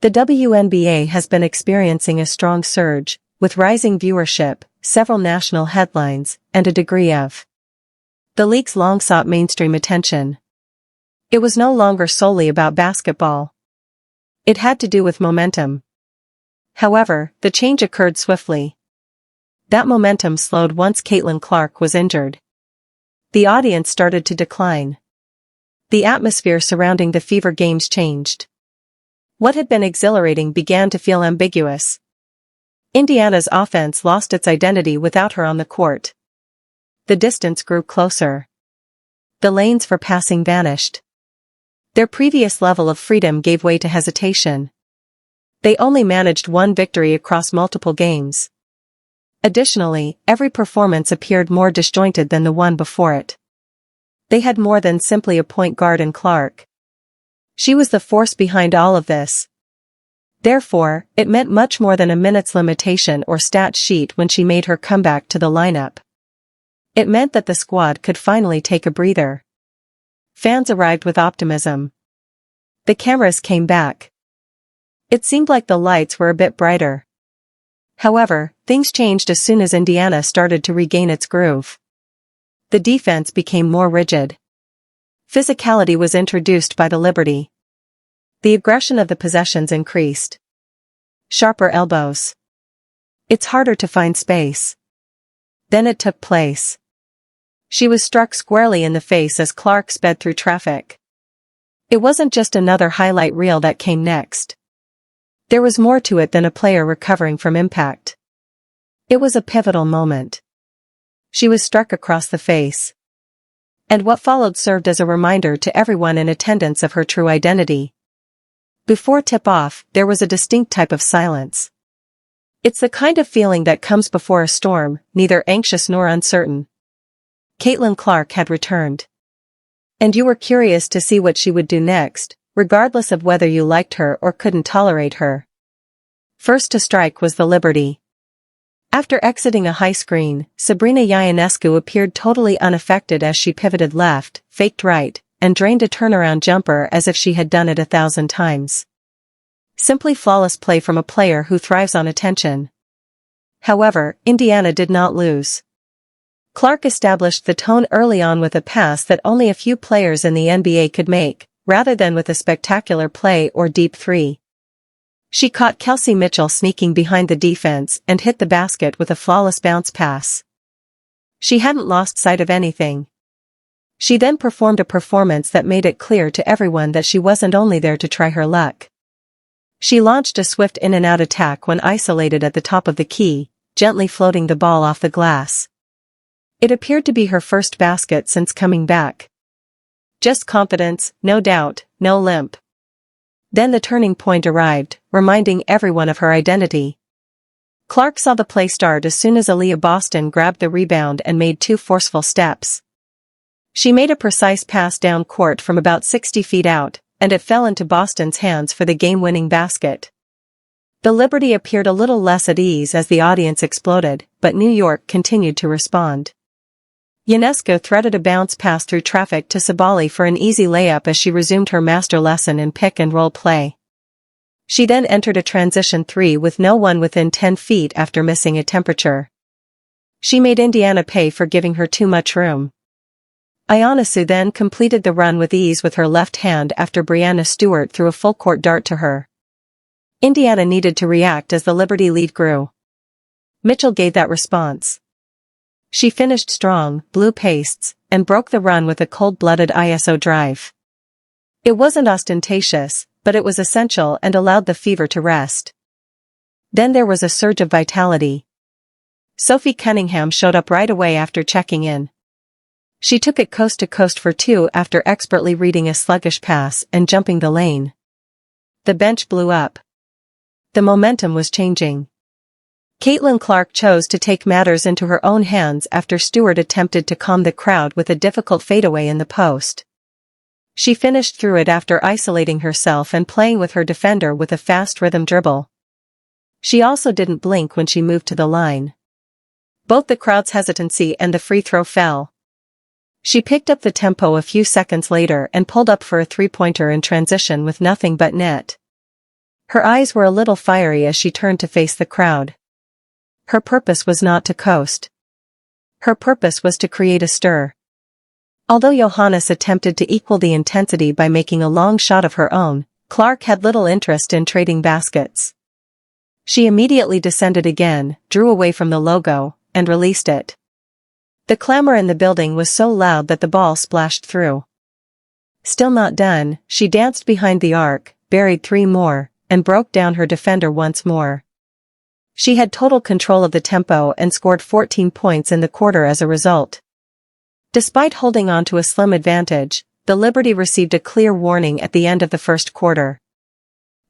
The WNBA has been experiencing a strong surge, with rising viewership, several national headlines, and a degree of the league's long-sought mainstream attention. It was no longer solely about basketball. It had to do with momentum. However, the change occurred swiftly. That momentum slowed once Caitlin Clark was injured. The audience started to decline. The atmosphere surrounding the Fever Games changed. What had been exhilarating began to feel ambiguous. Indiana's offense lost its identity without her on the court. The distance grew closer. The lanes for passing vanished. Their previous level of freedom gave way to hesitation. They only managed one victory across multiple games. Additionally, every performance appeared more disjointed than the one before it. They had more than simply a point guard in Clark. She was the force behind all of this. Therefore, it meant much more than a minutes limitation or stat sheet when she made her comeback to the lineup. It meant that the squad could finally take a breather. Fans arrived with optimism. The cameras came back. It seemed like the lights were a bit brighter. However, things changed as soon as Indiana started to regain its groove. The defense became more rigid. Physicality was introduced by the Liberty. The aggression of the possessions increased. Sharper elbows. It's harder to find space. Then it took place. She was struck squarely in the face as Clark sped through traffic. It wasn't just another highlight reel that came next. There was more to it than a player recovering from impact. It was a pivotal moment. She was struck across the face. And what followed served as a reminder to everyone in attendance of her true identity. Before tip-off, there was a distinct type of silence. It's the kind of feeling that comes before a storm, neither anxious nor uncertain. Caitlin Clark had returned. And you were curious to see what she would do next, regardless of whether you liked her or couldn't tolerate her. First to strike was the Liberty. After exiting a high screen, Sabrina Ionescu appeared totally unaffected as she pivoted left, faked right, and drained a turnaround jumper as if she had done it 1,000 times. Simply flawless play from a player who thrives on attention. However, Indiana did not lose. Clark established the tone early on with a pass that only a few players in the NBA could make, rather than with a spectacular play or deep three. She caught Kelsey Mitchell sneaking behind the defense and hit the basket with a flawless bounce pass. She hadn't lost sight of anything. She then performed a performance that made it clear to everyone that she wasn't only there to try her luck. She launched a swift in-and-out attack when isolated at the top of the key, gently floating the ball off the glass. It appeared to be her first basket since coming back. Just confidence, no doubt, no limp. Then the turning point arrived, reminding everyone of her identity. Clark saw the play start as soon as Aaliyah Boston grabbed the rebound and made 2 forceful steps. She made a precise pass down court from about 60 feet out, and it fell into Boston's hands for the game-winning basket. The Liberty appeared a little less at ease as the audience exploded, but New York continued to respond. Ionescu threaded a bounce pass through traffic to Sabali for an easy layup as she resumed her master lesson in pick-and-roll play. She then entered a transition 3 with no one within 10 feet after missing a temperature. She made Indiana pay for giving her too much room. Ionescu then completed the run with ease with her left hand after Breanna Stewart threw a full-court dart to her. Indiana needed to react as the Liberty lead grew. Mitchell gave that response. She finished strong, blew pastes, and broke the run with a cold-blooded ISO drive. It wasn't ostentatious, but it was essential and allowed the Fever to rest. Then there was a surge of vitality. Sophie Cunningham showed up right away after checking in. She took it coast to coast for 2 after expertly reading a sluggish pass and jumping the lane. The bench blew up. The momentum was changing. Caitlin Clark chose to take matters into her own hands after Stewart attempted to calm the crowd with a difficult fadeaway in the post. She finished through it after isolating herself and playing with her defender with a fast rhythm dribble. She also didn't blink when she moved to the line. Both the crowd's hesitancy and the free throw fell. She picked up the tempo a few seconds later and pulled up for a three-pointer in transition with nothing but net. Her eyes were a little fiery as she turned to face the crowd. Her purpose was not to coast. Her purpose was to create a stir. Although Johannes attempted to equal the intensity by making a long shot of her own, Clark had little interest in trading baskets. She immediately descended again, drew away from the logo, and released it. The clamor in the building was so loud that the ball splashed through. Still not done, she danced behind the arc, buried 3 more, and broke down her defender once more. She had total control of the tempo and scored 14 points in the quarter as a result. Despite holding on to a slim advantage, the Liberty received a clear warning at the end of the first quarter.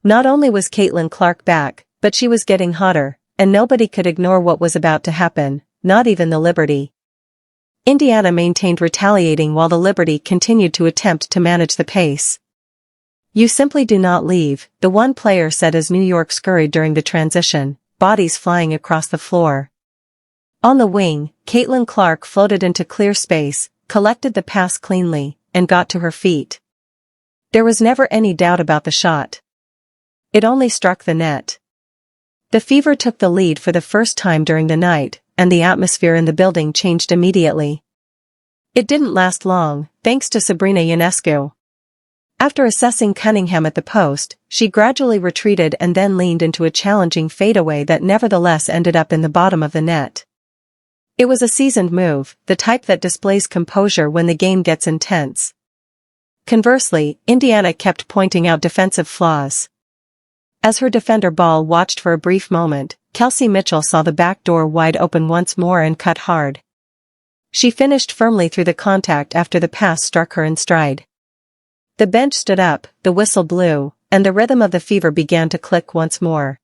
Not only was Caitlin Clark back, but she was getting hotter, and nobody could ignore what was about to happen, not even the Liberty. Indiana maintained retaliating while the Liberty continued to attempt to manage the pace. "You simply do not leave," the one player said as New York scurried during the transition, bodies flying across the floor. On the wing, Caitlin Clark floated into clear space, collected the pass cleanly, and got to her feet. There was never any doubt about the shot. It only struck the net. The Fever took the lead for the first time during the night, and the atmosphere in the building changed immediately. It didn't last long, thanks to Sabrina Ionescu. After assessing Cunningham at the post, she gradually retreated and then leaned into a challenging fadeaway that nevertheless ended up in the bottom of the net. It was a seasoned move, the type that displays composure when the game gets intense. Conversely, Indiana kept pointing out defensive flaws. As her defender ball watched for a brief moment, Kelsey Mitchell saw the back door wide open once more and cut hard. She finished firmly through the contact after the pass struck her in stride. The bench stood up, the whistle blew, and the rhythm of the Fever began to click once more.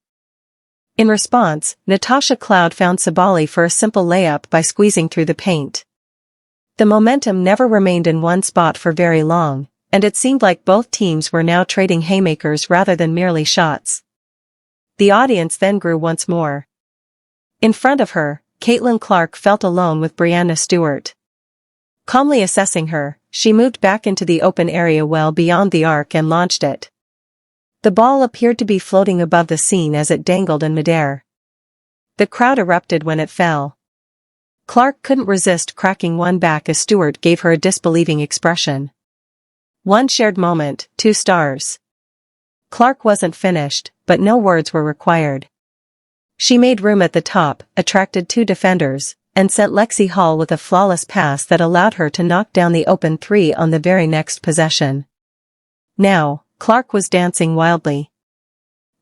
In response, Natasha Cloud found Sabali for a simple layup by squeezing through the paint. The momentum never remained in one spot for very long, and it seemed like both teams were now trading haymakers rather than merely shots. The audience then grew once more. In front of her, Caitlin Clark felt alone with Brianna Stewart. Calmly assessing her, she moved back into the open area well beyond the arc and launched it. The ball appeared to be floating above the scene as it dangled in midair. The crowd erupted when it fell. Clark couldn't resist cracking one back as Stewart gave her a disbelieving expression. One shared moment, 2 stars. Clark wasn't finished, but no words were required. She made room at the top, attracted 2 defenders, and sent Lexi Hall with a flawless pass that allowed her to knock down the open 3 on the very next possession. Now, Clark was dancing wildly.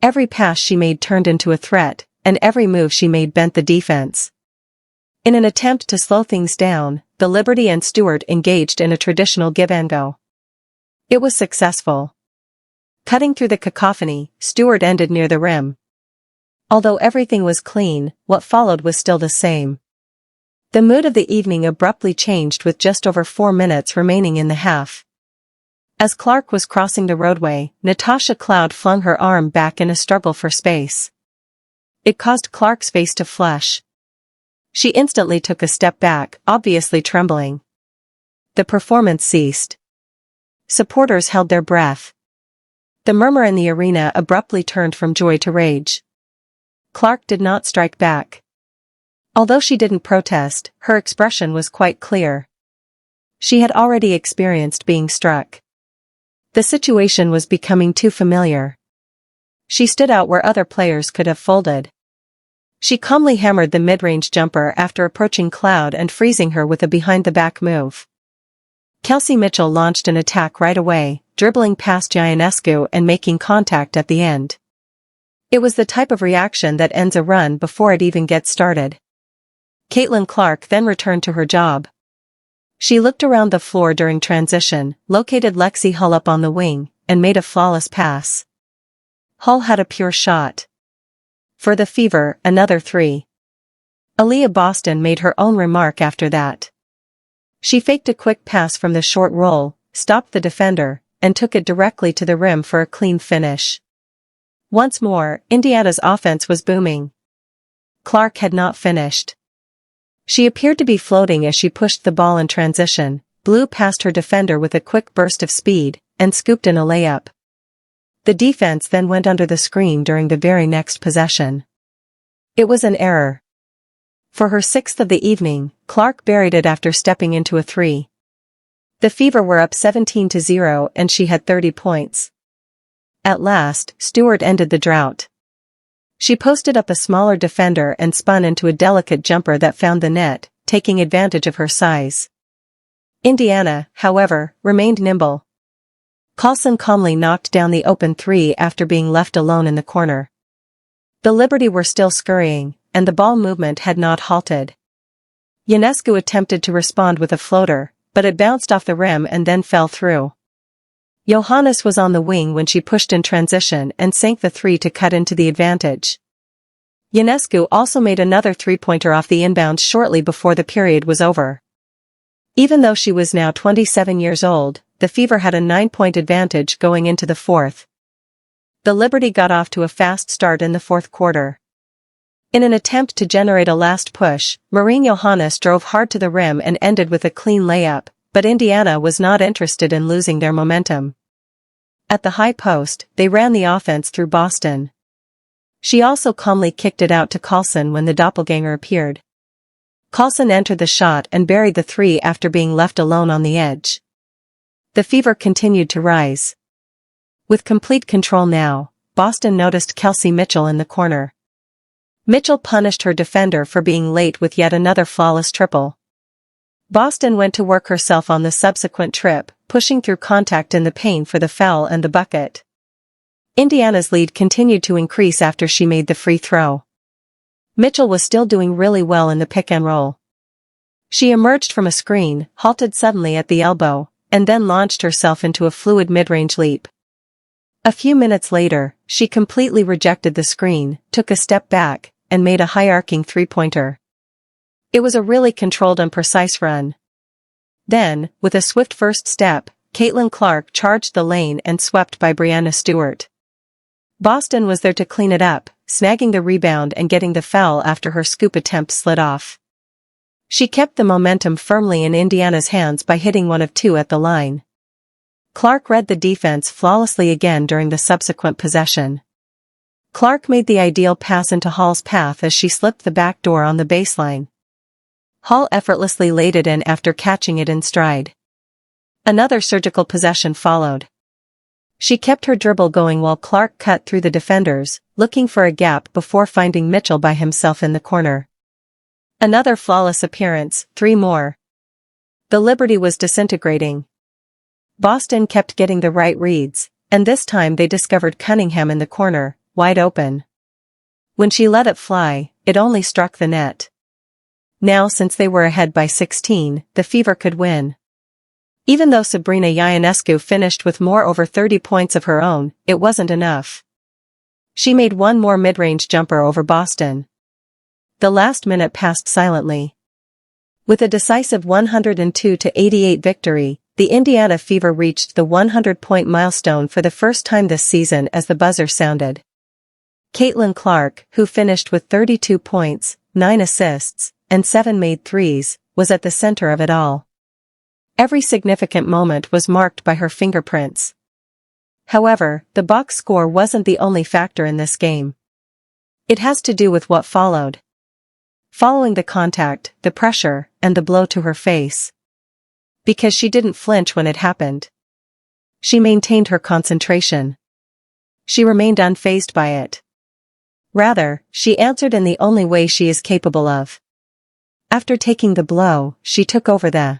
Every pass she made turned into a threat, and every move she made bent the defense. In an attempt to slow things down, the Liberty and Stewart engaged in a traditional give-and-go. It was successful. Cutting through the cacophony, Stewart ended near the rim. Although everything was clean, what followed was still the same. The mood of the evening abruptly changed with just over 4 minutes remaining in the half. As Clark was crossing the roadway, Natasha Cloud flung her arm back in a struggle for space. It caused Clark's face to flush. She instantly took a step back, obviously trembling. The performance ceased. Supporters held their breath. The murmur in the arena abruptly turned from joy to rage. Clark did not strike back. Although she didn't protest, her expression was quite clear. She had already experienced being struck. The situation was becoming too familiar. She stood out where other players could have folded. She calmly hammered the mid-range jumper after approaching Cloud and freezing her with a behind-the-back move. Kelsey Mitchell launched an attack right away, dribbling past Ionescu and making contact at the end. It was the type of reaction that ends a run before it even gets started. Caitlin Clark then returned to her job. She looked around the floor during transition, located Lexi Hull up on the wing, and made a flawless pass. Hull had a pure shot. For the Fever, another 3. Aaliyah Boston made her own remark after that. She faked a quick pass from the short roll, stopped the defender, and took it directly to the rim for a clean finish. Once more, Indiana's offense was booming. Clark had not finished. She appeared to be floating as she pushed the ball in transition, blew past her defender with a quick burst of speed, and scooped in a layup. The defense then went under the screen during the very next possession. It was an error. For her sixth of the evening, Clark buried it after stepping into a three. The Fever were up 17-0 and she had 30 points. At last, Stewart ended the drought. She posted up a smaller defender and spun into a delicate jumper that found the net, taking advantage of her size. Indiana, however, remained nimble. Carlson calmly knocked down the open three after being left alone in the corner. The Liberty were still scurrying, and the ball movement had not halted. Ionescu attempted to respond with a floater, but it bounced off the rim and then fell through. Johannes was on the wing when she pushed in transition and sank the three to cut into the advantage. Ionescu also made another three-pointer off the inbound shortly before the period was over. Even though she was now 27 years old, the Fever had a 9-point advantage going into the fourth. The Liberty got off to a fast start in the fourth quarter. In an attempt to generate a last push, Maureen Johannes drove hard to the rim and ended with a clean layup, but Indiana was not interested in losing their momentum. At the high post, they ran the offense through Boston. She also calmly kicked it out to Carlson when the doppelganger appeared. Carlson entered the shot and buried the three after being left alone on the edge. The Fever continued to rise. With complete control now, Boston noticed Kelsey Mitchell in the corner. Mitchell punished her defender for being late with yet another flawless triple. Boston went to work herself on the subsequent trip, pushing through contact in the paint for the foul and the bucket. Indiana's lead continued to increase after she made the free throw. Mitchell was still doing really well in the pick and roll. She emerged from a screen, halted suddenly at the elbow, and then launched herself into a fluid mid-range leap. A few minutes later, she completely rejected the screen, took a step back, and made a high-arcing three-pointer. It was a really controlled and precise run. Then, with a swift first step, Caitlin Clark charged the lane and swept by Breanna Stewart. Boston was there to clean it up, snagging the rebound and getting the foul after her scoop attempt slid off. She kept the momentum firmly in Indiana's hands by hitting one of two at the line. Clark read the defense flawlessly again during the subsequent possession. Clark made the ideal pass into Hall's path as she slipped the back door on the baseline. Hall effortlessly laid it in after catching it in stride. Another surgical possession followed. She kept her dribble going while Clark cut through the defenders, looking for a gap before finding Mitchell by himself in the corner. Another flawless appearance, 3 more. The Liberty was disintegrating. Boston kept getting the right reads, and this time they discovered Cunningham in the corner, wide open. When she let it fly, it only struck the net. Now since they were ahead by 16, the Fever could win. Even though Sabrina Ionescu finished with more over 30 points of her own, it wasn't enough. She made one more mid-range jumper over Boston. The last minute passed silently. With a decisive 102-88 victory, the Indiana Fever reached the 100-point milestone for the first time this season as the buzzer sounded. Caitlin Clark, who finished with 32 points, 9 assists, and 7 made threes, was at the center of it all. Every significant moment was marked by her fingerprints. However, the box score wasn't the only factor in this game. It has to do with what followed. Following the contact, the pressure, and the blow to her face. Because she didn't flinch when it happened. She maintained her concentration. She remained unfazed by it. Rather, she answered in the only way she is capable of. After taking the blow, she took over the